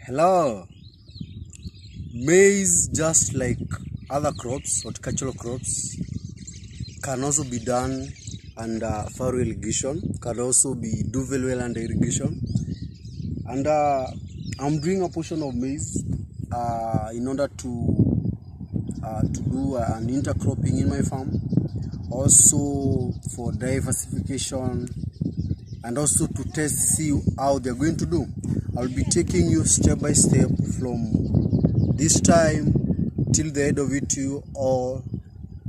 Hello. Maize, just like other crops, horticultural crops, can also be done under farrow irrigation, can also be do very well under irrigation. And I'm doing a portion of maize in order to do an intercropping in my farm, also for diversification, and also to see how they're going to do. I'll be taking you step by step from this time till the end of it, all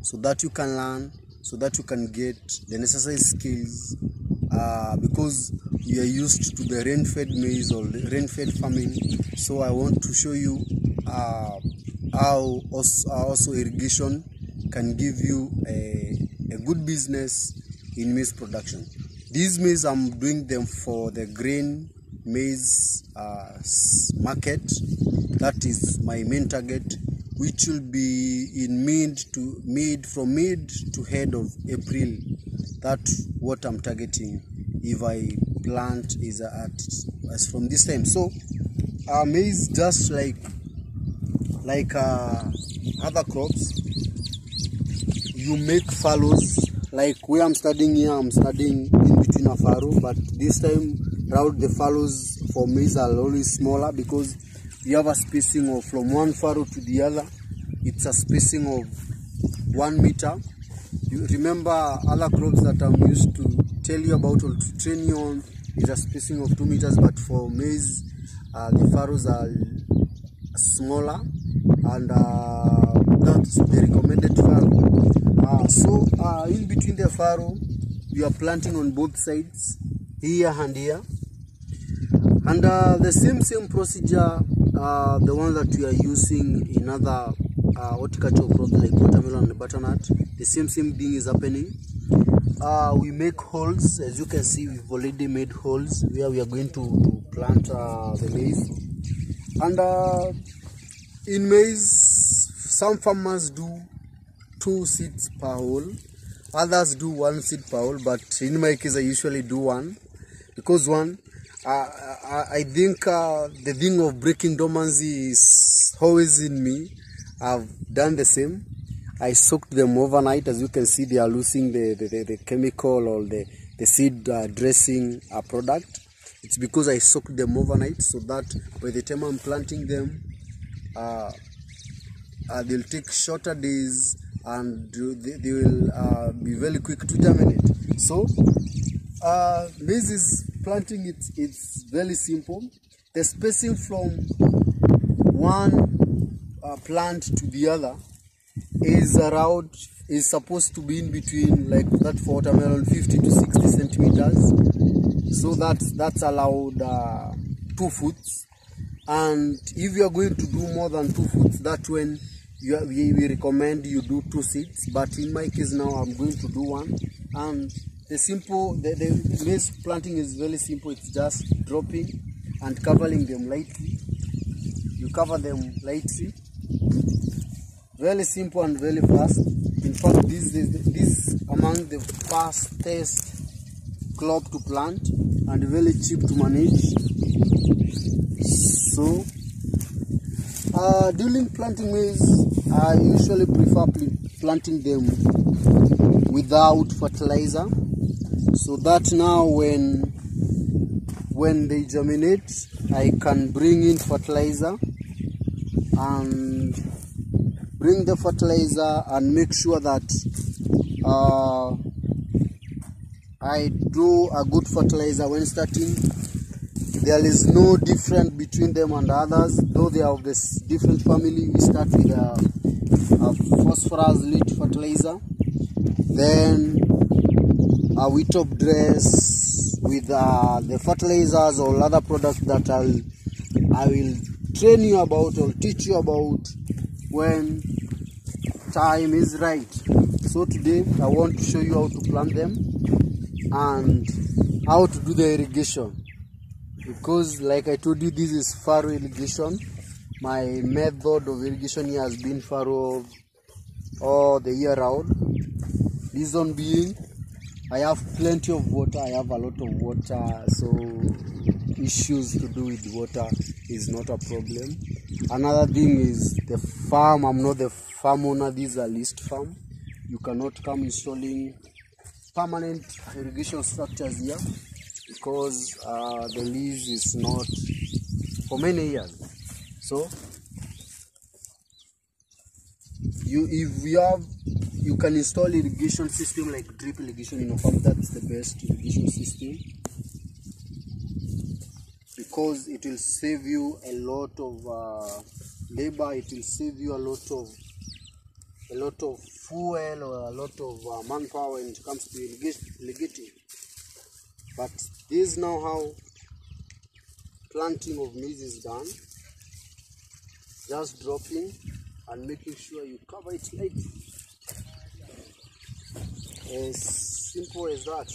so that you can learn, so that you can get the necessary skills, because we are used to the rain-fed maize or the rain-fed farming. So I want to show you how also irrigation can give you a good business in maize production. These maize, I'm doing them for the grain maize market. That is my main target, which will be in from mid to head of April. That's what I'm targeting if I plant is as from this time. So maize, just like other crops, you make fallows. Like where I'm studying here, I'm studying in between a farrow, but this time round the fallows for maize are always smaller because you have a spacing of from one farrow to the other. It's a spacing of 1 meter. You remember other crops that I'm used to tell you about or to train you on is a spacing of 2 meters, but for maize the farrows are smaller, and that's the recommended farrow. So in between the farrow, we are planting on both sides, here and here, and the same procedure, the one that we are using in other horticultural crops like watermelon and butternut. The same thing is happening. We make holes. As you can see, we've already made holes where we are going to plant the maize. And in maize, some farmers do 2 seeds per hole, others do 1 seed per hole, but in my case I usually do 1, because I think the thing of breaking dormancy is always in me. I've done the same. I soaked them overnight. As you can see, they are losing the chemical or the seed dressing product. It's because I soaked them overnight, so that by the time I'm planting them, they'll take shorter days and they will be very quick to germinate. So maize is planting, it's very simple. The spacing from one plant to the other is supposed to be in between, like that for watermelon, 50 to 60 centimeters. So that's allowed 2 foot. And if you are going to do more than 2 foot, that's when we recommend you do 2 seeds. But in my case now, I'm going to do 1. And the maize planting is very simple. It's just dropping and covering them lightly. You cover them lightly. Very simple and very fast. In fact, this is among the fastest crop to plant and very cheap to manage. So during planting maize, I usually prefer planting them without fertilizer, so that now when they germinate, I can bring in fertilizer and bring the fertilizer and make sure that I do a good fertilizer when starting. There is no difference between them and others, though they are of this different family. We start with a phosphorus-rich fertilizer, then we top dress with the fertilizers or other products that I will train you about or teach you about when time is right. So today I want to show you how to plant them and how to do the irrigation. Because like I told you, this is farrow irrigation. My method of irrigation here has been farrow all the year round. Reason being, I have plenty of water. I have a lot of water, so issues to do with water is not a problem. Another thing is the farm. I'm not the farm owner. These are leased farm. You cannot come installing permanent irrigation structures here because the lease is not for many years. So you can install irrigation system like drip irrigation in your farm. That's the best irrigation system because it will save you a lot of labor. It will save you a lot of fuel or a lot of manpower when it comes to irrigating. But this is now how planting of maize is done. Just dropping and making sure you cover it lightly. As simple as that.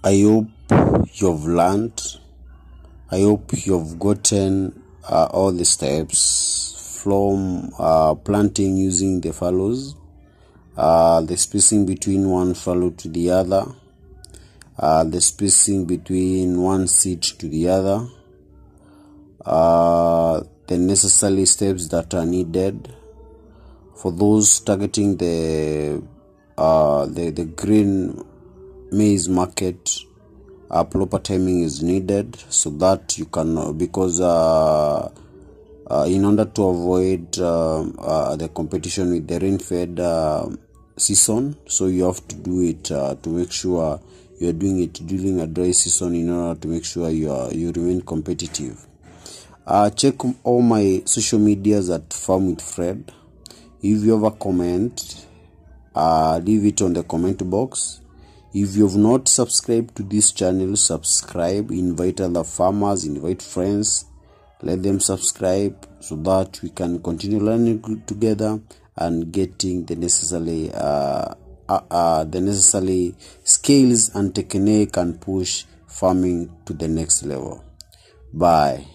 I hope you've learned. I hope you've gotten all the steps from planting using the fallows, the spacing between one fallow to the other, the spacing between one seed to the other, the necessary steps that are needed for those targeting the green maize market. Proper timing is needed so that you can, because in order to avoid the competition with the rain-fed season, so you have to do it to make sure you are doing it during a dry season in order to make sure you remain competitive. Check all my social medias at Farm with Fred. If you have a comment, leave it on the comment box. If you have not subscribed to this channel, subscribe, invite other farmers, invite friends, let them subscribe so that we can continue learning together and getting the necessary skills and technique and push farming to the next level. Bye.